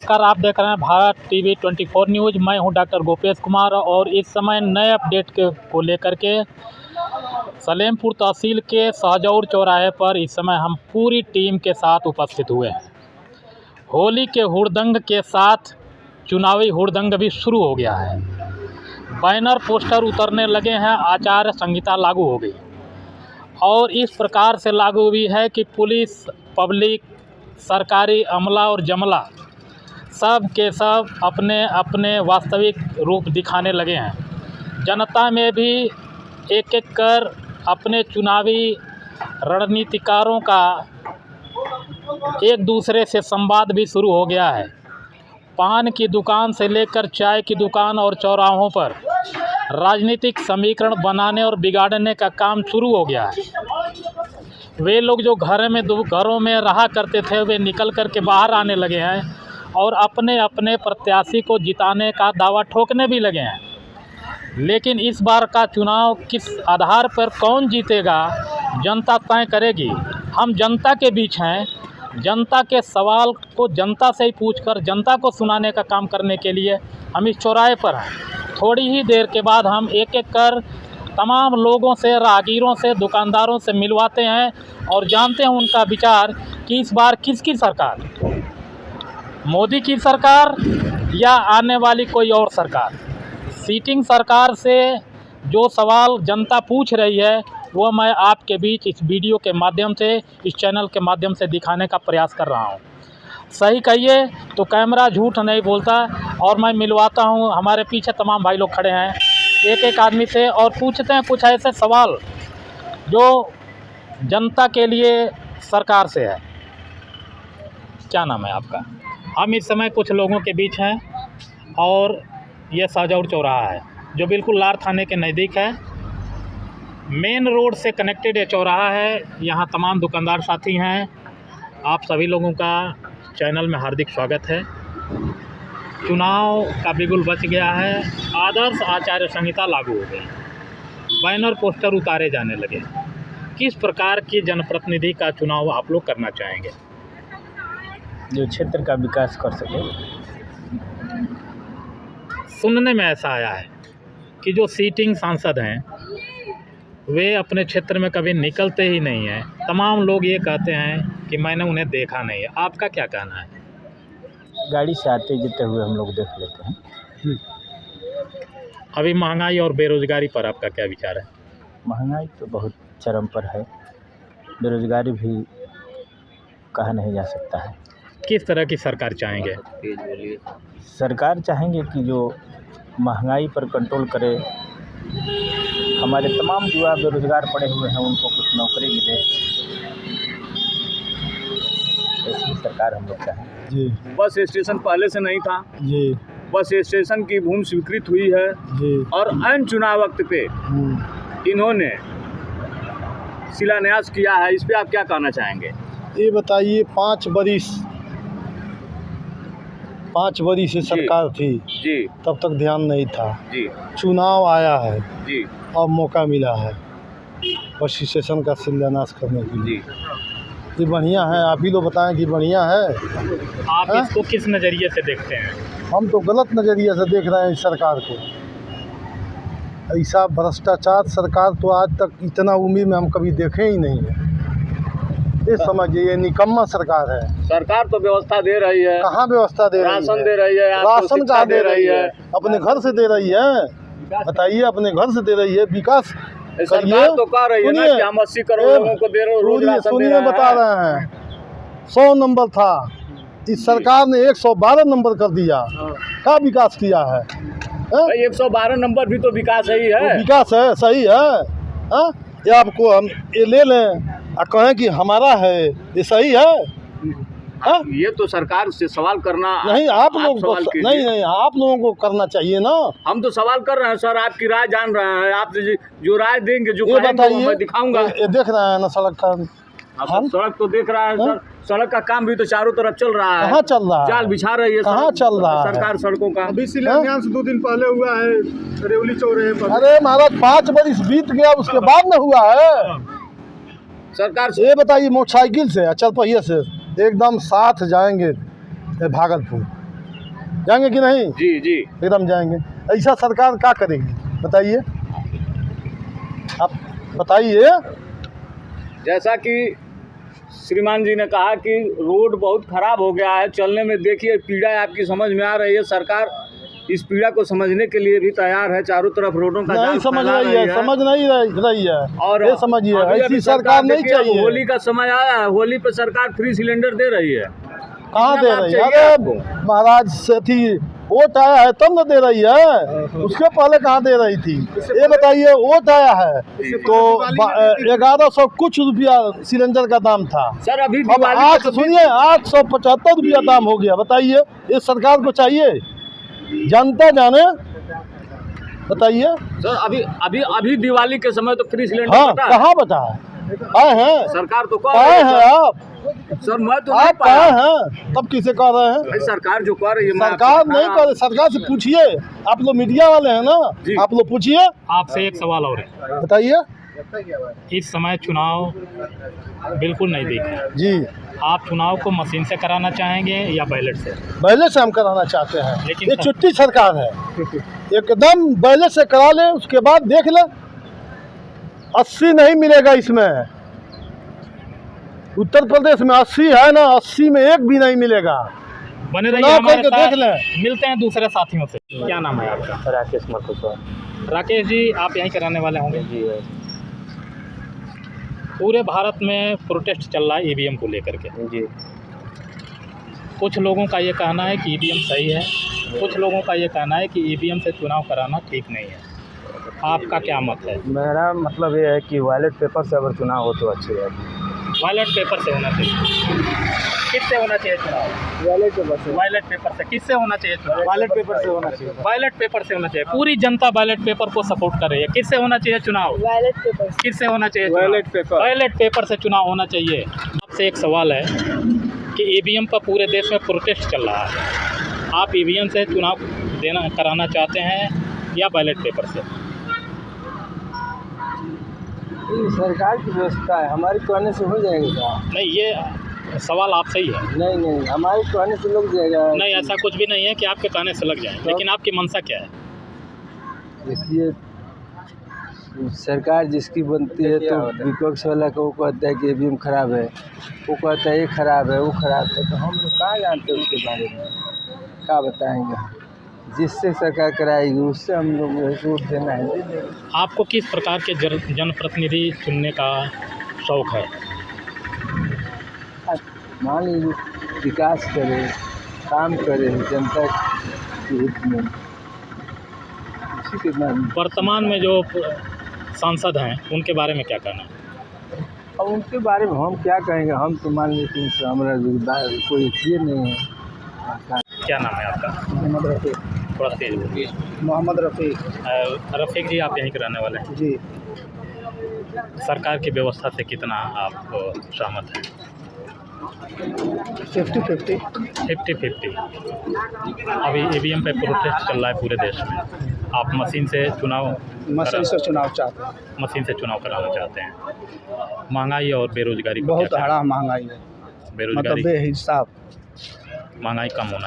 नमस्कार, आप देख रहे हैं भारत टीवी 24 न्यूज़। मैं हूं डॉक्टर गोपेश कुमार और इस समय नए अपडेट को लेकर के सलेमपुर तहसील के शाहजौर चौराहे पर इस समय हम पूरी टीम के साथ उपस्थित हुए हैं। होली के हुड़दंग के साथ चुनावी हुड़दंग भी शुरू हो गया है। बैनर पोस्टर उतरने लगे हैं, आचार संहिता लागू हो गई और इस प्रकार से लागू हुई है कि पुलिस, पब्लिक, सरकारी अमला और जमला सब के सब अपने अपने वास्तविक रूप दिखाने लगे हैं। जनता में भी एक एक कर अपने चुनावी रणनीतिकारों का एक दूसरे से संवाद भी शुरू हो गया है। पान की दुकान से लेकर चाय की दुकान और चौराहों पर राजनीतिक समीकरण बनाने और बिगाड़ने का काम शुरू हो गया है। वे लोग जो घरों में रहा करते थे, वे निकल कर के बाहर आने लगे हैं और अपने अपने प्रत्याशी को जिताने का दावा ठोकने भी लगे हैं। लेकिन इस बार का चुनाव किस आधार पर कौन जीतेगा, जनता तय करेगी। हम जनता के बीच हैं। जनता के सवाल को जनता से ही पूछकर जनता को सुनाने का काम करने के लिए हम इस चौराहे पर हैं। थोड़ी ही देर के बाद हम एक एक कर तमाम लोगों से, राहगीरों से, दुकानदारों से मिलवाते हैं और जानते हैं उनका विचार कि इस बार किसकी सरकार, मोदी की सरकार या आने वाली कोई और सरकार। सीटिंग सरकार से जो सवाल जनता पूछ रही है वो मैं आपके बीच इस वीडियो के माध्यम से, इस चैनल के माध्यम से दिखाने का प्रयास कर रहा हूँ। सही कहिए तो कैमरा झूठ नहीं बोलता और मैं मिलवाता हूँ। हमारे पीछे तमाम भाई लोग खड़े हैं, एक एक आदमी से और पूछते हैं कुछ ऐसे सवाल जो जनता के लिए सरकार से है। क्या नाम है आपका? हम इस समय कुछ लोगों के बीच हैं और यह शाहजौर चौराहा है जो बिल्कुल लार थाने के नज़दीक है। मेन रोड से कनेक्टेड ये चौराहा है। यहाँ तमाम दुकानदार साथी हैं। आप सभी लोगों का चैनल में हार्दिक स्वागत है। चुनाव का बिगुल बच गया है। आदर्श आचार संहिता लागू हो गई, बैनर पोस्टर उतारे जाने लगे। किस प्रकार की जनप्रतिनिधि का चुनाव आप लोग करना चाहेंगे जो क्षेत्र का विकास कर सके? सुनने में ऐसा आया है कि जो सीटिंग सांसद हैं वे अपने क्षेत्र में कभी निकलते ही नहीं हैं। तमाम लोग ये कहते हैं कि मैंने उन्हें देखा नहीं है। आपका क्या कहना है? गाड़ी से आते जाते हुए हम लोग देख लेते हैं। अभी महंगाई और बेरोजगारी पर आपका क्या विचार है? महंगाई तो बहुत चरम पर है, बेरोजगारी भी कहा नहीं जा सकता है। किस तरह की सरकार चाहेंगे? सरकार चाहेंगे कि जो महंगाई पर कंट्रोल करे, हमारे तमाम युवा बेरोजगार पड़े हुए हैं उनको कुछ नौकरी मिले, ऐसी सरकार हम लोग चाहें। जी, बस स्टेशन पहले से नहीं था जी, बस स्टेशन की भूमि स्वीकृत हुई है जी, और ऐन चुनाव वक्त पे इन्होंने शिलान्यास किया है। इस पे आप क्या कहना चाहेंगे? ये बताइए, 5 बरिस से सरकार थी जी तब तक ध्यान नहीं था। जी चुनाव आया है, जी अब मौका मिला है बस स्टेशन का शिलान्यास करने के लिए। जी ये बढ़िया है। आप ही लोग बताएं कि बढ़िया है। आप इसको किस नज़रिए से देखते हैं? हम तो गलत नज़रिए से देख रहे हैं इस सरकार को। ऐसा भ्रष्टाचार सरकार तो आज तक इतना उम्र में हम कभी देखे ही नहीं है। ये समझिए, ये निकम्मा सरकार है। सरकार तो व्यवस्था दे रही है। कहाँ व्यवस्था दे रही है? राशन दे रही है, आपको राशन शिक्षा कहाँ दे रही है? अपने घर से दे रही है। बताइए, अपने घर से दे रही है। विकास सरकार तो कह रही है ना कि हम 80 करोड़ लोगों को दे रहे हैं, रोज राशन दे सुनिए, रहा है। बता रहे हैं 100 नंबर था, इस सरकार ने 112 नंबर कर दिया। क्या विकास किया है? भाई 112 नंबर भी तो विकास ही है। वो विकास है, सही है। हाँ, ये आपको हम ये ले लें और कहें कि हमारा है, ये सही है? हाँ? ये तो सरकार से सवाल करना। नहीं, आप लोगों सवाल को कीजिए। नहीं, आप लोगों को करना चाहिए ना। हम तो सवाल कर रहे हैं सर, आपकी राय जान रहे हैं। आप जो राय देंगे, जो ये कहेंगे वो बताइए, मैं दिखाऊंगा। ये देख रहे हैं ना सड़क का? आप सड़क तो देख रहा है सर, सड़क का काम भी तो चारों तरफ चल रहा है। कहाँ चल रहा है? जाल बिछा रही है। कहाँ चल रहा है? सरकार सड़कों का। अभी शिलान्यास 2 दिन पहले हुआ है रेवली चौराहे पर। अरे महाराज, 5 बरिस बीत गया, उसके बाद न हुआ है। सरकार ये बताइए, मोटरसाइकिल से, चल पहिए से एकदम साथ जाएंगे भागलपुर, जाएंगे कि नहीं? जी जी। एकदम जाएंगे। ऐसा सरकार क्या करेगी बताइए, आप बताइए। जैसा कि श्रीमान जी ने कहा कि रोड बहुत खराब हो गया है, चलने में देखिए पीड़ा आपकी समझ में आ रही है। सरकार इस पीड़ा को समझने के लिए भी तैयार है, चारों तरफ रोडों का नहीं जाल समझ फैला रही है, समझ नहीं रही है। और ये समझिए, अभी ऐसी सरकार नहीं देखिए, चाहिए। होली का समय आया है, होली पे सरकार फ्री सिलेंडर दे रही है। कहाँ दे लाभ रही है? चाहिए अरे आपको? महाराज से थी वोट आया है तब न दे रही है, उसके पहले कहाँ दे रही थी? ये बताइए, वोट आया है तो 1100 कुछ रुपया सिलेंडर का दाम था। सर अभी अब दिवाली आज पे तो सुनिए 875 रुपया दाम हो गया। बताइए ये सरकार को चाहिए? जनता जाने, बताइए। सर अभी अभी अभी दिवाली के समय तो फ्री सिलेंडर हाँ, बता है। कहाँ बता है? आए हैं, सरकार तो कह आए रही हैं है। आप, सर मैं तो नहीं आप पाया। आए हैं तब किसे कह रहे हैं? भाई सरकार जो कर रही है, मैं सरकार आपको नहीं बता करे, सरकार से पूछिए। आप लोग मीडिया वाले हैं ना, जी। आप लोग पूछिए, आपसे एक सवाल और है, बताइए। इस समय चुनाव बिल्कुल नज़दीक है, जी, आप चुनाव को मशीन से कराना चाहेंगे या बैलेट से? बैलेट से हम कराना चाहते हैं। लेकिन ये सर- चुट्टी सरकार है, एकदम बैलेट से करा ले, उसके बाद देख ले। 80 नहीं मिलेगा इसमें, उत्तर प्रदेश में 80 है ना, 80 में एक भी नहीं मिलेगा। बने रहिए चुनाव हमारे करके साथ, देख लें। मिलते हैं दूसरे साथियों से। क्या नाम है आपका? राकेश मरकुसवा। राकेश जी, आप यहीं कराने वाले होंगे? जी है। पूरे भारत में प्रोटेस्ट चल रहा है ईवीएम को लेकर के। जी। कुछ लोगों का ये कहना है कि ईवीएम सही है, कुछ लोगों का ये कहना है कि ईवीएम से चुनाव कराना ठीक नहीं है। आपका क्या मत है? मेरा मतलब ये है कि बैलेट पेपर से अगर चुनाव हो तो अच्छी है। बैलेट पेपर से होना चाहिए। किससे होना चाहिए चुनाव? बैलेट पेपर से। बैलेट पेपर से। किससे होना चाहिए चुनाव? बैलेट पेपर से होना चाहिए। बैलेट पेपर से होना चाहिए। पूरी जनता बैलेट पेपर को सपोर्ट कर रही है। किससे होना चाहिए चुनाव? Ballot paper. किससे होना चाहिए चुनाव? Ballot paper. बैलेट पेपर से चुनाव होना चाहिए। आपसे एक सवाल है कि ईवीएम पर पूरे देश में प्रोटेस्ट चल रहा है, आप ईवीएम से चुनाव कराना चाहते हैं या बैलेट पेपर से? सरकार की व्यवस्था है, हमारी कहने से हो जाएगा क्या? नहीं, ये सवाल आपसे ही है। नहीं, हमारे कहने से लग जाएगा। नहीं, ऐसा कुछ भी नहीं है कि आपके कहने से लग जाए, लेकिन आपकी मंशा क्या है? देखिए, सरकार जिसकी बनती है तो विपक्ष वाला को कहता है कि ईवीएम खराब है, वो कहता है ये खराब है, वो खराब है, तो हम लोग कहाँ जानते हैं उसके बारे में, क्या बताएंगे? जिससे सरकार कराएगी उससे हम लोग वोट देना है, दे देंगे। आपको किस प्रकार के जनप्रतिनिधि चुनने का शौक़ है? मान लीजिए विकास करे, काम करे जनता के हित में, इसी के बारे में। वर्तमान में जो सांसद हैं उनके बारे में क्या कहना है? अब उनके बारे में हम क्या कहेंगे? हम तो मान लीजिए उनसे हमारा कोई चीज़ नहीं है। क्या नाम है आपका? मोहम्मद रफ़ीक। थोड़ा तेज बोलिए। मोहम्मद रफ़ीक। रफ़ीक जी, आप यहीं के रहने वाले हैं? जी। सरकार की व्यवस्था से कितना आप सहमत हैं? 50-50। 50-50। अभी ईवीएम पे प्रोटेस्ट चल रहा है पूरे देश में, आप मशीन से चुनाव चुनाव चाहते हैं। मशीन से चुनाव कराना चाहते हैं। महंगाई और बेरोजगारी को बहुत क्या कहना? बड़ा महंगाई है, बेरोजगारी, बेहिसाब। महंगाई कम होना